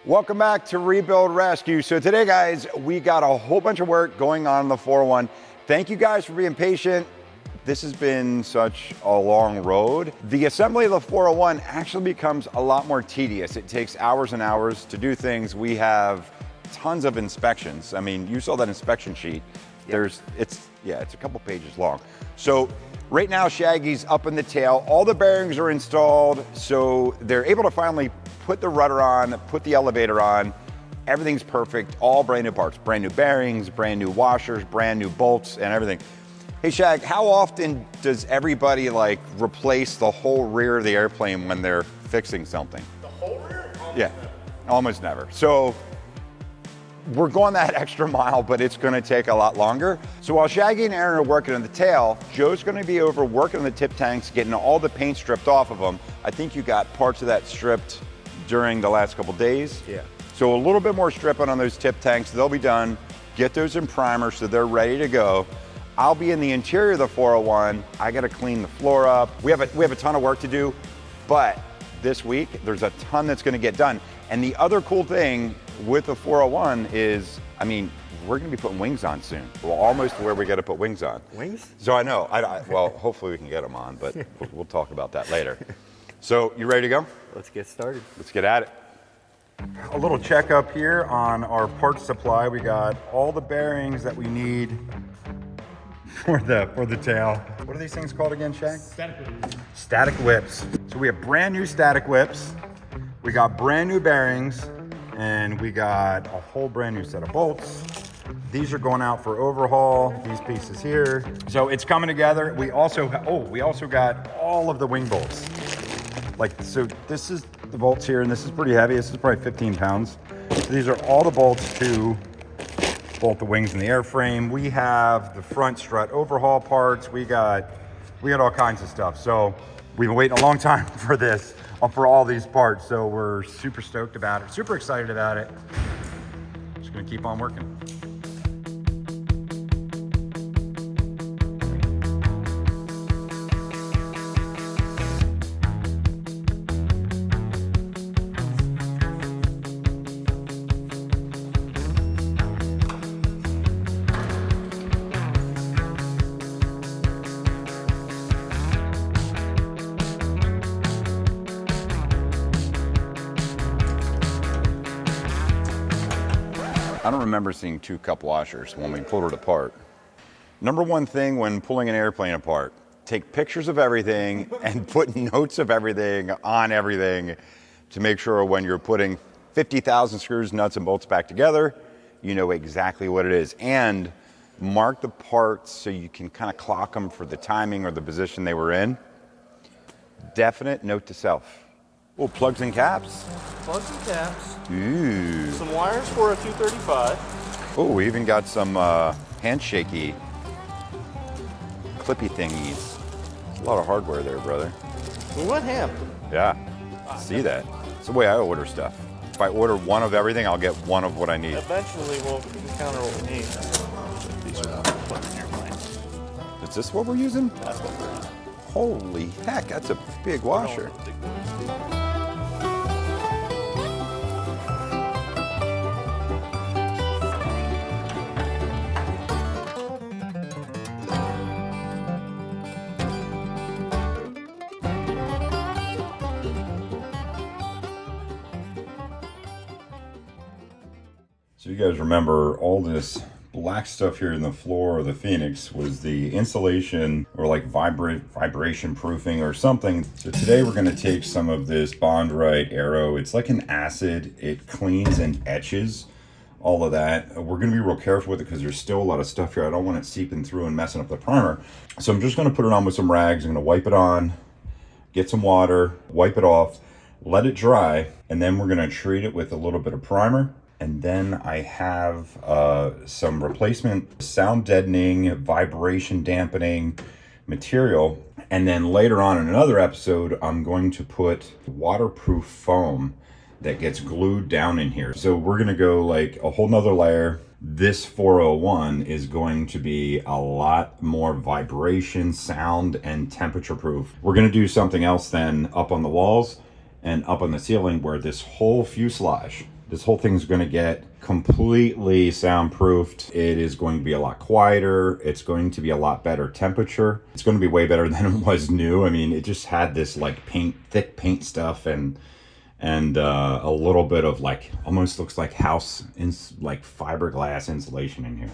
Welcome back to Rebuild Rescue. So today, guys, we got a whole bunch of work going on the 401. Thank you guys for being patient. This has been such a long road. The assembly of the 401 actually becomes a lot more tedious. It takes hours and hours to do things. We have tons of inspections. I mean, you saw that inspection sheet. It's a couple pages long. So right now, Shaggy's up in the tail. All the bearings are installed, so they're able to finally put the rudder on, put the elevator on. Everything's perfect, all brand new parts, brand new bearings, brand new washers, brand new bolts and everything. Hey Shag, how often does everybody replace the whole rear of the airplane when they're fixing something? The whole rear? Almost never. So we're going that extra mile, but it's gonna take a lot longer. So while Shaggy and Aaron are working on the tail, Joe's gonna be over working on the tip tanks, getting all the paint stripped off of them. I think you got parts of that stripped during the last couple days. Yeah. So a little bit more stripping on those tip tanks. They'll be done. Get those in primer so they're ready to go. I'll be in the interior of the 401. I got to clean the floor up. We have a ton of work to do, but this week there's a ton that's going to get done. And the other cool thing with the 401 is, I mean, we're going to be putting wings on soon. Well, almost to where we got to put wings on. Wings? So I know. Well, hopefully we can get them on, but we'll talk about that later. So you ready to go? Let's get started. Let's get at it. A little checkup here on our parts supply. We got all the bearings that we need for the tail. What are these things called again, Shag? Static whips. Static whips. So we have brand new static whips. We got brand new bearings, and we got a whole brand new set of bolts. These are going out for overhaul, these pieces here. So it's coming together. We also got all of the wing bolts. So this is the bolts here, and this is pretty heavy. This is probably 15 pounds. So these are all the bolts to bolt the wings and the airframe. We have the front strut overhaul parts. We got all kinds of stuff. So we've been waiting a long time for this, for all these parts. So we're super stoked about it, super excited about it. Just gonna keep on working. I don't remember seeing 2 cup washers when we pulled it apart. Number one thing when pulling an airplane apart, take pictures of everything and put notes of everything on everything to make sure when you're putting 50,000 screws, nuts, and bolts back together, you know exactly what it is. And mark the parts so you can kind of clock them for the timing or the position they were in. Definite note to self. Oh, plugs and caps. Plugs and caps. Ooh. Some wires for a 235. Oh, we even got some handshaky, clippy thingies. There's a lot of hardware there, brother. We went ham. Yeah, see that. It's the way I order stuff. If I order one of everything, I'll get one of what I need. Eventually we'll encounter what we need. These are plugged in airplane. Is this what we're using? That's what we're using. Holy heck, that's a big washer. Big boys. So you guys remember all this black stuff here in the floor of the Phoenix was the insulation or vibration proofing or something. So today we're going to take some of this Bond-Rite Aero. It's like an acid. It cleans and etches all of that. We're going to be real careful with it because there's still a lot of stuff here. I don't want it seeping through and messing up the primer. So I'm just going to put it on with some rags. I'm going to wipe it on, get some water, wipe it off, let it dry, and then we're going to treat it with a little bit of primer. And then I have some replacement sound deadening, vibration dampening material. And then later on in another episode, I'm going to put waterproof foam that gets glued down in here. So we're gonna go like a whole nother layer. This 401 is going to be a lot more vibration, sound, and temperature proof. We're gonna do something else then up on the walls and up on the ceiling where this whole fuselage This whole thing's going to get completely soundproofed. It is going to be a lot quieter. It's going to be a lot better temperature. It's going to be way better than it was new. I mean, it just had this like thick paint stuff and a little bit of like, almost looks like like fiberglass insulation in here.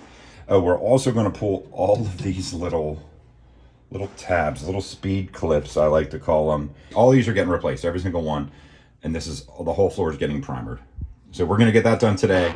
Oh, we're also going to pull all of these little tabs, little speed clips, I like to call them. All these are getting replaced, every single one. And this is, the whole floor is getting primered. So we're going to get that done today.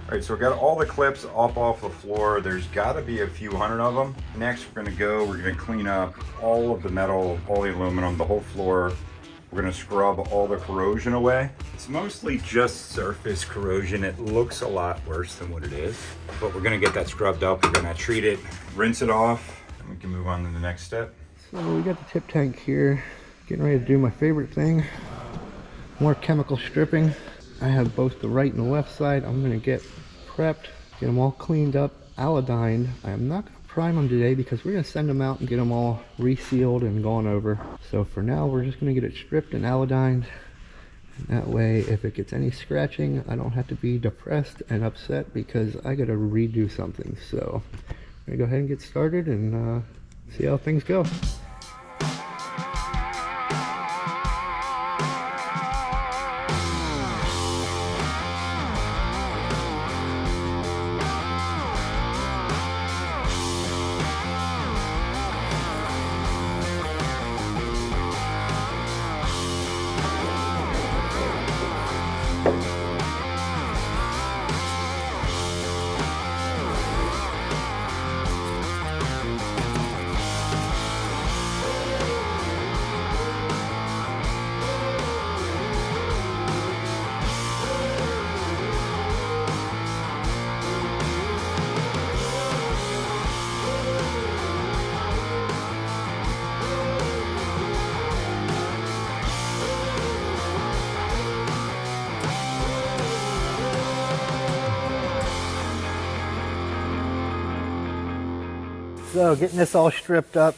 All right, so we got all the clips up off the floor. There's got to be a few hundred of them. Next, we're going to clean up all of the metal, all the aluminum, the whole floor. We're going to scrub all the corrosion away. It's mostly just surface corrosion. It looks a lot worse than what it is, but we're going to get that scrubbed up. We're going to treat it, rinse it off, and we can move on to the next step. So we got the tip tank here, getting ready to do my favorite thing, more chemical stripping. I have both the right and the left side. I'm going to get prepped, get them all cleaned up, iodined. I am not going to prime them today because we're going to send them out and get them all resealed and gone over. So for now, we're just going to get it stripped and iodined. And that way, if it gets any scratching, I don't have to be depressed and upset because I got to redo something. So I'm going to go ahead and get started and see how things go. So getting this all stripped up,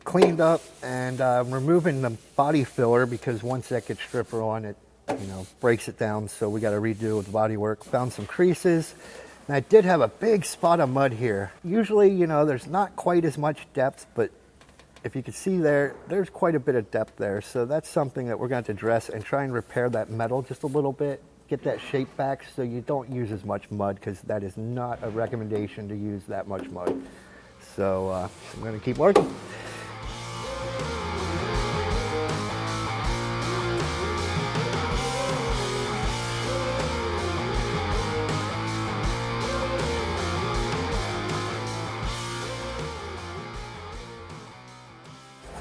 cleaned up, and removing the body filler because once that gets stripped on, it breaks it down. So we got to redo the body work. Found some creases, and I did have a big spot of mud here. Usually, there's not quite as much depth, but if you can see there's quite a bit of depth there. So that's something that we're going to address and try and repair that metal just a little bit, get that shape back so you don't use as much mud, because that is not a recommendation to use that much mud. So I'm going to keep working.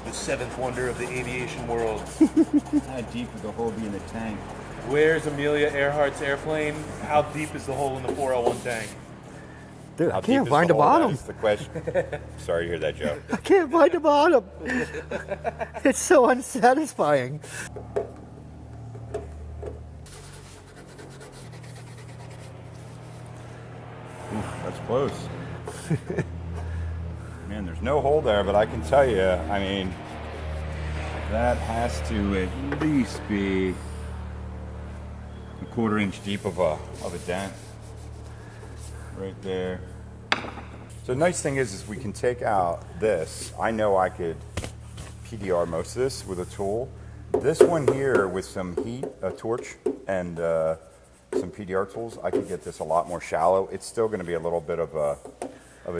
The seventh wonder of the aviation world. How deep would the hole be in the tank? Where's Amelia Earhart's airplane? How deep is the hole in the 401 tank? Dude, I can't find the bottom. That's the question. Sorry to hear that, Joe. I can't find the bottom. It's so unsatisfying. That's close. Man, there's no hole there, but I can tell you, I mean, that has to at least be a 1/4 inch deep of a dent. Right there. So the nice thing is we can take out this. I know I could PDR most of this with a tool. This one here with some heat, a torch, and some PDR tools, I could get this a lot more shallow. It's still going to be a little bit of a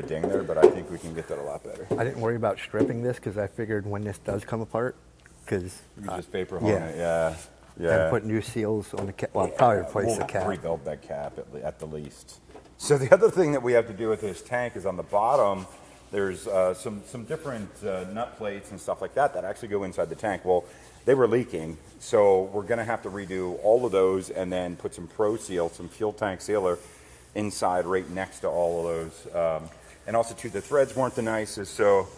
ding there, but I think we can get that a lot better. I didn't worry about stripping this because I figured when this does come apart, because you can just vapor hone it, yeah. And put new seals on the cap. Well, probably replace the cap. Rebuild that cap at the least. So the other thing that we have to do with this tank is on the bottom, there's some different nut plates and stuff like that actually go inside the tank. Well, they were leaking, so we're going to have to redo all of those and then put some Pro Seal, some fuel tank sealer, inside right next to all of those. And also too, the threads weren't the nicest. So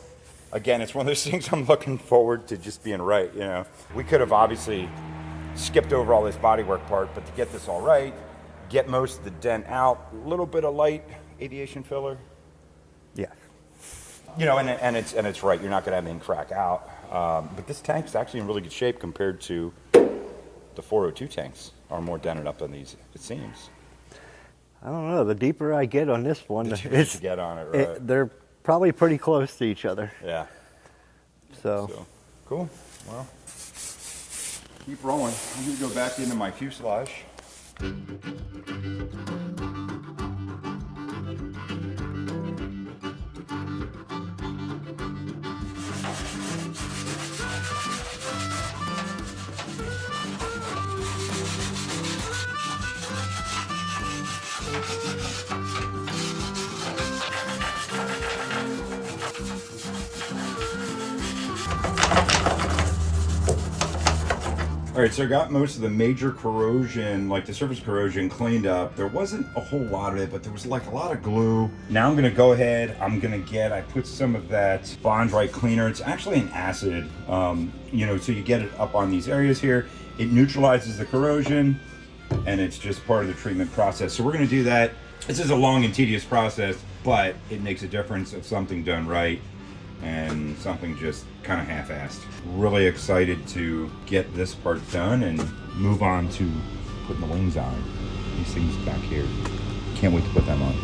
again, it's one of those things I'm looking forward to just being right, you know. We could have obviously skipped over all this bodywork part, but to get this all right, get most of the dent out, a little bit of light aviation filler. Yeah. You know, and it's right, you're not gonna have anything crack out. But this tank's actually in really good shape compared to the 402 tanks are more dented up than these, it seems. I don't know. The deeper I get on this one, The deeper you get on it, right? they're probably pretty close to each other. Yeah. So Cool. Well, keep rolling. I'm gonna go back into my fuselage. All right, so I got most of the major corrosion, like the surface corrosion, cleaned up. There wasn't a whole lot of it, but there was like a lot of glue. Now I'm gonna go ahead, I put some of that Bond-Right cleaner. It's actually an acid, you know, so you get it up on these areas here. It neutralizes the corrosion, and it's just part of the treatment process. So we're gonna do that. This is a long and tedious process, but it makes a difference of something done right and something just kind of half-assed. Really excited to get this part done and move on to putting the wings on. These things back here. Can't wait to put them on.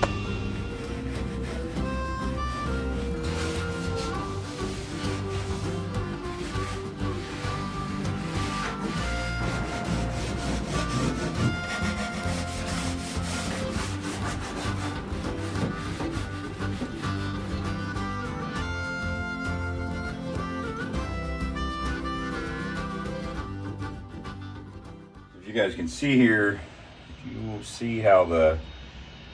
You guys can see here, you will see how the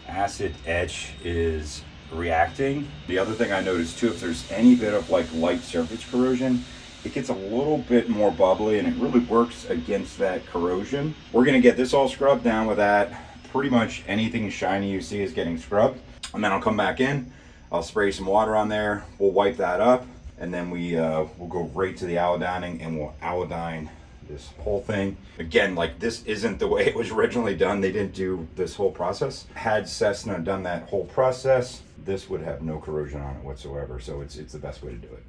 acid etch is reacting. The other thing I noticed too, if there's any bit of like light surface corrosion, it gets a little bit more bubbly and it really works against that corrosion. We're gonna get this all scrubbed down with that. Pretty much anything shiny you see is getting scrubbed. And then I'll come back in, I'll spray some water on there, we'll wipe that up, and then we'll go right to the iodining and we'll iodine this whole thing. Again, like this isn't the way it was originally done. They didn't do this whole process. Had Cessna done that whole process, this would have no corrosion on it whatsoever. So it's the best way to do it.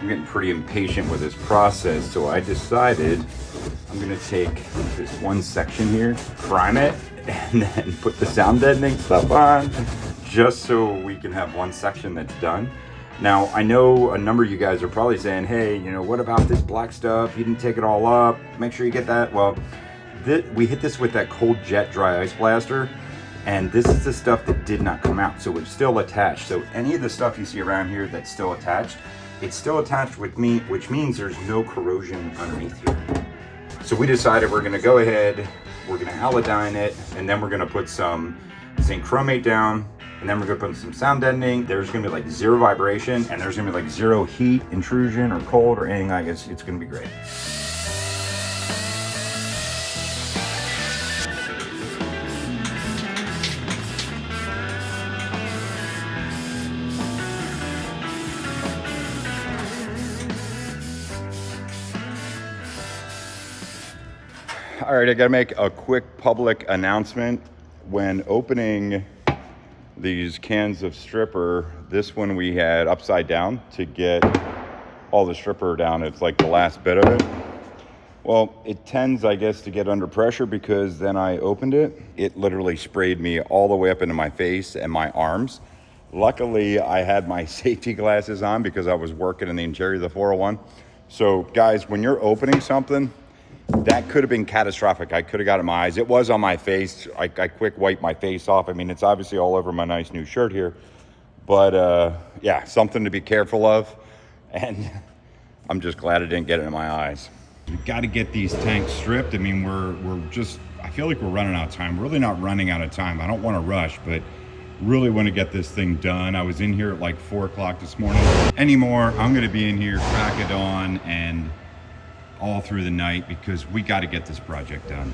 I'm getting pretty impatient with this process, so I decided I'm gonna take this one section here, prime it, and then put the sound deadening stuff on, just so we can have one section that's done. Now, I know a number of you guys are probably saying, hey, you know, what about this black stuff? You didn't take it all up. Make sure you get that. Well, we hit this with that cold jet dry ice blaster, and this is the stuff that did not come out, so it's still attached. So any of the stuff you see around here that's still attached, it's still attached with me, which means there's no corrosion underneath here. So we decided we're gonna go ahead, we're gonna iodine it, and then we're gonna put some zinc chromate down, and then we're gonna put some sound deadening. There's gonna be like zero vibration, and there's gonna be like zero heat intrusion or cold or anything like it. It's gonna be great. All right, I gotta make a quick public announcement. When opening these cans of stripper, this one we had upside down to get all the stripper down. It's like the last bit of it. Well, it tends, I guess, to get under pressure because then I opened it. It literally sprayed me all the way up into my face and my arms. Luckily, I had my safety glasses on because I was working in the interior of the 401. So guys, when you're opening something, that could have been catastrophic. I could have got it in my eyes. It was on my face. I quick wiped my face off. I mean, it's obviously all over my nice new shirt here. But yeah, something to be careful of. And I'm just glad I didn't get it in my eyes. We've got to get these tanks stripped. I mean, we're just, I feel like we're running out of time. We're really not running out of time. I don't want to rush, but Really want to get this thing done. I was in here at like 4 o'clock this morning. Anymore, I'm going to be in here crack of dawn and all through the night because we got to get this project done.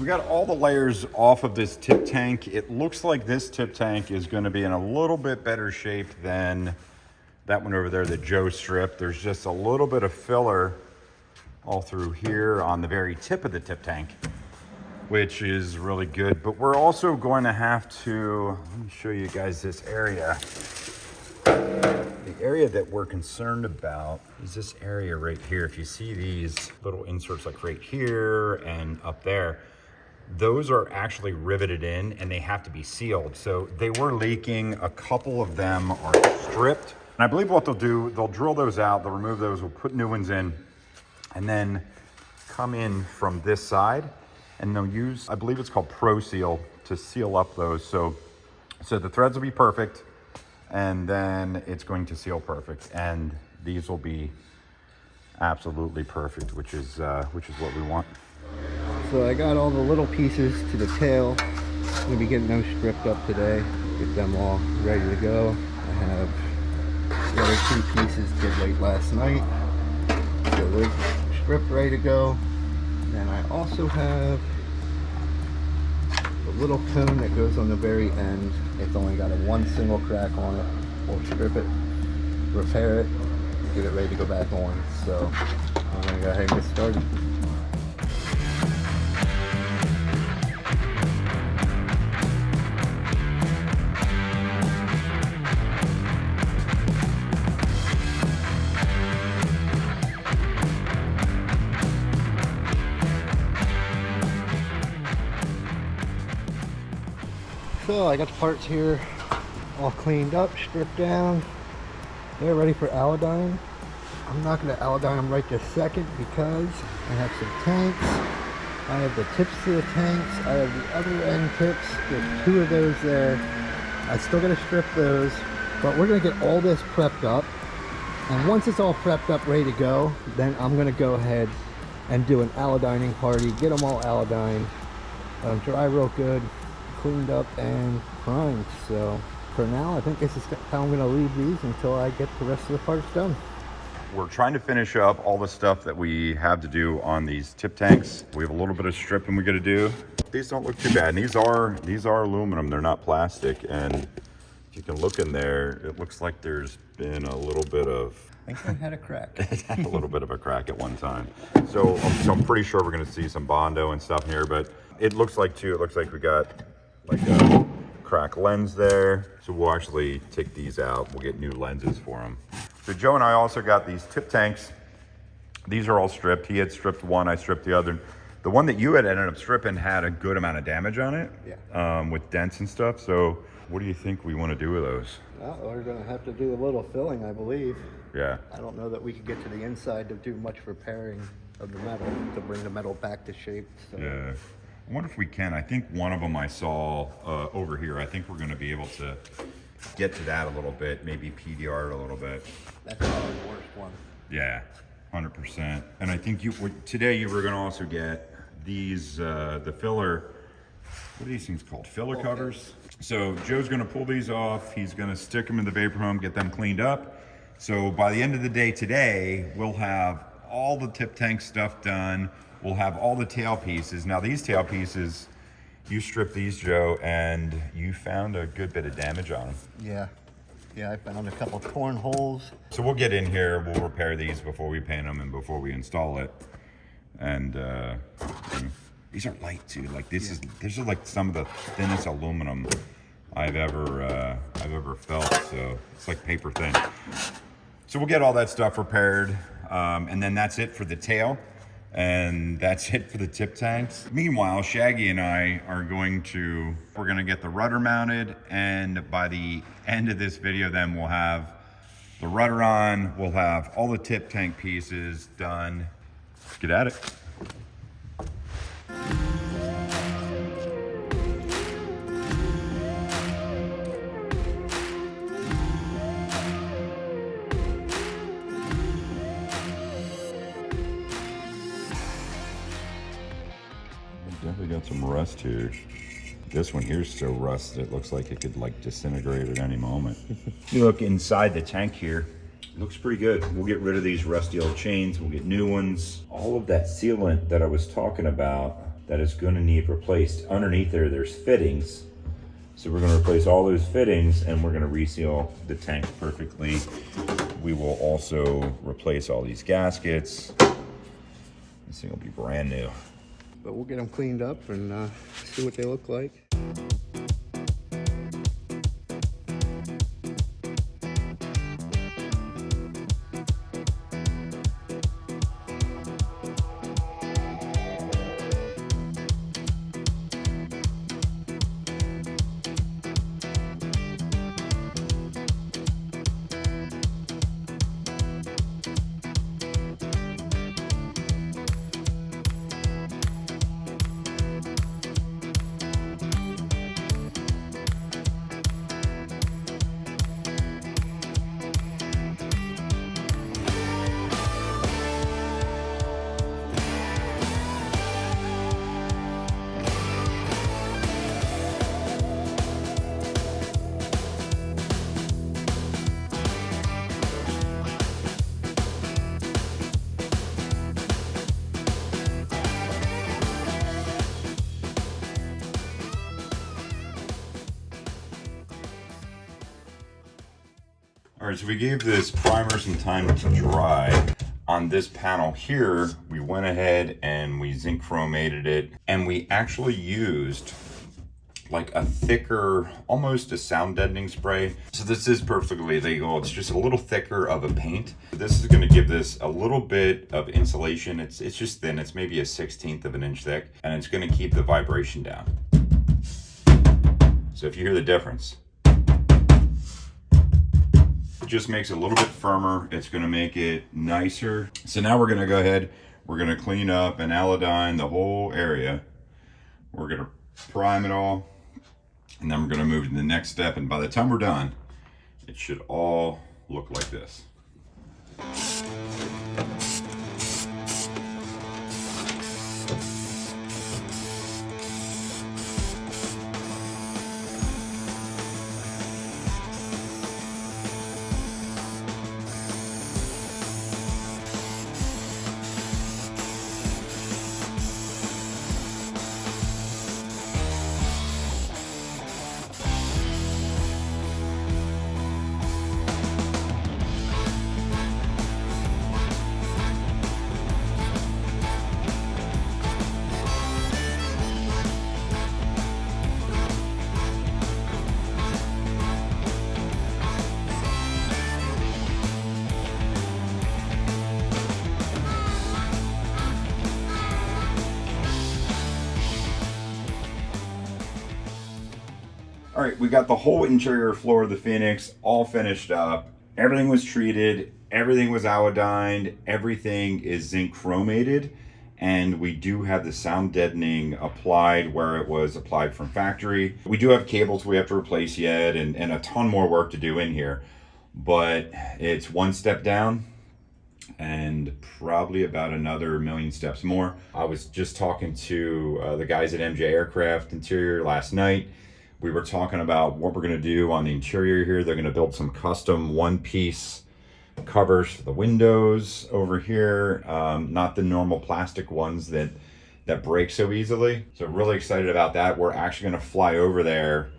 We got all the layers off of this tip tank. It looks like this tip tank is going to be in a little bit better shape than that one over there that Joe stripped. There's just a little bit of filler all through here on the very tip of the tip tank, which is really good. But we're also going to have to, let me show you guys this area. The area that we're concerned about is this area right here. If you see these little inserts like right here and up there, those are actually riveted in and they have to be sealed. So they were leaking. A couple of them are stripped. And I believe what they'll do, they'll drill those out, they'll remove those, we'll put new ones in, and then come in from this side and they'll use, I believe it's called Pro Seal, to seal up those. So the threads will be perfect and then it's going to seal perfect. And these will be absolutely perfect, which is what we want. So I got all the little pieces to the tail. I'm gonna be getting those stripped up today. Get them all ready to go. I have the other 2 pieces did late last night. So those are stripped, ready to go. And I also have the little cone that goes on the very end. It's only got a 1 single crack on it. We'll strip it, repair it, and get it ready to go back on. So I'm gonna go ahead and get started. So I got the parts here all cleaned up, stripped down. They're ready for Aladyne. I'm not going to Aladyne them right this second because I have some tanks. I have the tips to the tanks. I have the other end tips. There's 2 of those there. I still got to strip those, but we're going to get all this prepped up. And once it's all prepped up, ready to go, then I'm going to go ahead and do an Aladyning party, get them all Aladyne, dry real good, cleaned up and primed. So for now, I think this is how I'm going to leave these until I get the rest of the parts done. We're trying to finish up all the stuff that we have to do on these tip tanks. We have a little bit of stripping we got to do. These don't look too bad. And these are aluminum. They're not plastic. And if you can look in there, it looks like there's been a little bit of, I think I had a crack. it had a little bit of a crack at one time. So I'm pretty sure we're going to see some Bondo and stuff in here. But it looks like we got like a cracked lens there. So we'll actually take these out. We'll get new lenses for them. So Joe and I also got these tip tanks. These are all stripped. He had stripped one, I stripped the other. The one that you had ended up stripping had a good amount of damage on it. Yeah. With dents and stuff. So what do you think we want to do with those? Well, we're going to have to do a little filling, I believe. Yeah. I don't know that we could get to the inside to do much repairing of the metal, to bring the metal back to shape. So. Yeah. I wonder if we can. I think one of them I saw over here. I think we're going to be able to get to that a little bit, maybe PDR it a little bit. That's probably the worst one. Yeah, 100%. And I think today you were going to also get these, the filler, what are these things called? Filler covers. So Joe's going to pull these off. He's going to stick them in the vapor home, get them cleaned up. So by the end of the day today, we'll have all the tip tank stuff done. We'll have all the tail pieces. Now these tail pieces, you stripped these, Joe, and you found a good bit of damage on them. Yeah, I found a couple torn holes. So we'll get in here, we'll repair these before we paint them and before we install it. And These are light too. Like this is like some of the thinnest aluminum I've ever felt. So it's like paper thin. So we'll get all that stuff repaired, and then that's it for the tail, and that's it for the tip tanks. Meanwhile, Shaggy and I are we're gonna get the rudder mounted, and by the end of this video, then we'll have the rudder on. We'll have all the tip tank pieces done. Let's get at it. Definitely got some rust here. This one here is so rusted it looks like it could like disintegrate at any moment. You look inside the tank here, it looks pretty good. We'll get rid of these rusty old chains, we'll get new ones. All of that sealant that I was talking about that is going to need replaced. Underneath there's fittings. So we're going to replace all those fittings and we're going to reseal the tank perfectly. We will also replace all these gaskets. This thing will be brand new. But we'll get them cleaned up and see what they look like. All right, so we gave this primer some time to dry. On this panel here, we went ahead and we zinc chromated it, and we actually used like a thicker, almost a sound deadening spray. So this is perfectly legal. It's just a little thicker of a paint. This is gonna give this a little bit of insulation. It's just thin, it's maybe a 1/16 of an inch thick, and it's gonna keep the vibration down. So if you hear the difference, just makes it a little bit firmer. It's going to make it nicer. So now we're going to go ahead, we're going to clean up and iodine the whole area. We're going to prime it all, and then we're going to move to the next step, and by the time we're done, it should all look like this. All right, we got the whole interior floor of the Phoenix all finished up. Everything was treated, everything was iodined, everything is zinc chromated, and we do have the sound deadening applied where it was applied from factory. We do have cables we have to replace yet, and a ton more work to do in here, but it's one step down and probably about another million steps more. I was just talking to the guys at MJ Aircraft Interior last night. We were talking about what we're gonna do on the interior here. They're gonna build some custom one-piece covers for the windows over here, not the normal plastic ones that break so easily. So really excited about that. We're actually gonna fly over there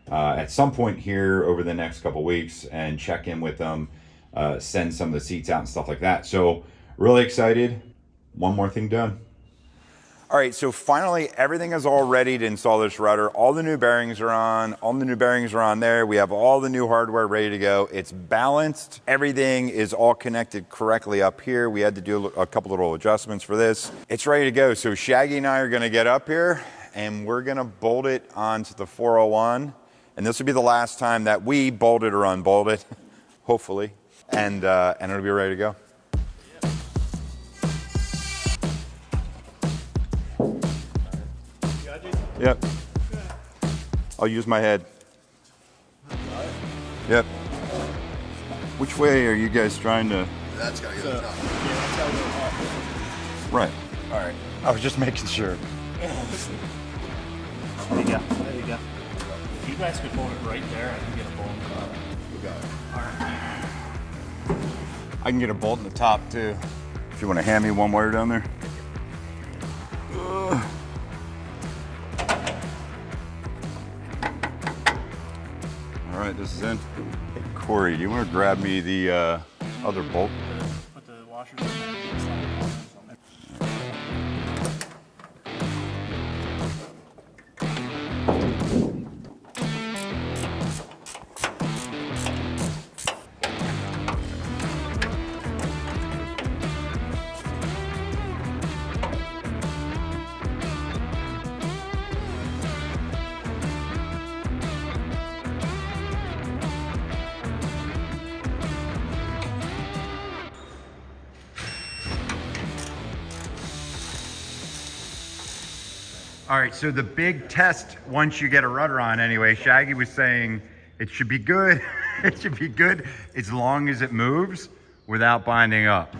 at some point here over the next couple weeks and check in with them, send some of the seats out and stuff like that. So really excited. One more thing done. All right, so finally everything is all ready to install this rudder. All the new bearings are on. All the new bearings are on there. We have all the new hardware ready to go. It's balanced. Everything is all connected correctly up here. We had to do a couple little adjustments for this. It's ready to go. So Shaggy and I are gonna get up here and we're gonna bolt it onto the 401. And this will be the last time that we bolt it or unbolt it, hopefully. And it'll be ready to go. Yep. I'll use my head. Yep. Which way are you guys trying to? That's gotta go to the top. Yeah, that's gotta go up. Right. All right. I was just making sure. There you go. There you go. If you guys could hold it right there, I can get a bolt. You got it. Alright. I can get a bolt in the top too. If you want to hand me one wire down there. All right, this is in. Hey, Corey, do you want to grab me the other bolt? Put the washers in there. Slide the washers on there. All right, so the big test once you get a rudder on anyway, Shaggy was saying it should be good. It should be good as long as it moves without binding up.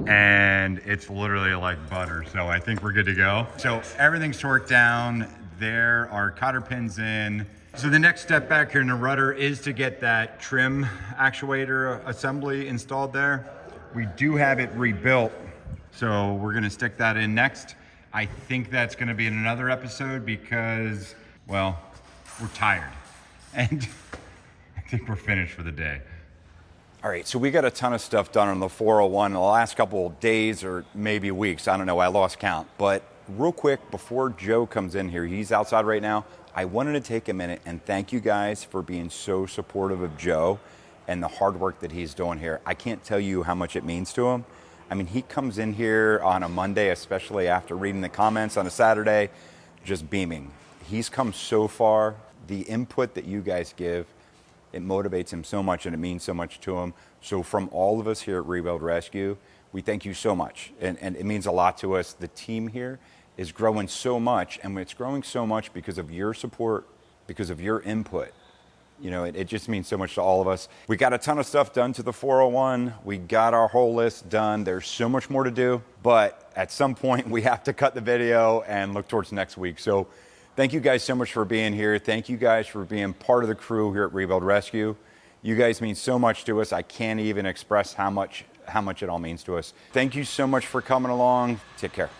And it's literally like butter, so I think we're good to go. So everything's torqued down. There are cotter pins in. So the next step back here in the rudder is to get that trim actuator assembly installed there. We do have it rebuilt, so we're gonna stick that in next. I think that's gonna be in another episode because, well, we're tired. And I think we're finished for the day. All right, so we got a ton of stuff done on the 401 in the last couple of days or maybe weeks. I don't know, I lost count. But real quick, before Joe comes in here, he's outside right now, I wanted to take a minute and thank you guys for being so supportive of Joe and the hard work that he's doing here. I can't tell you how much it means to him. I mean, he comes in here on a Monday, especially after reading the comments on a Saturday, just beaming. He's come so far. The input that you guys give, it motivates him so much and it means so much to him. So from all of us here at Rebuild Rescue, we thank you so much. And it means a lot to us. The team here is growing so much, and it's growing so much because of your support, because of your input. You know, it just means so much to all of us. We got a ton of stuff done to the 401. We got our whole list done. There's so much more to do, but at some point we have to cut the video and look towards next week. So thank you guys so much for being here. Thank you guys for being part of the crew here at Rebuild Rescue. You guys mean so much to us. I can't even express how much it all means to us. Thank you so much for coming along. Take care.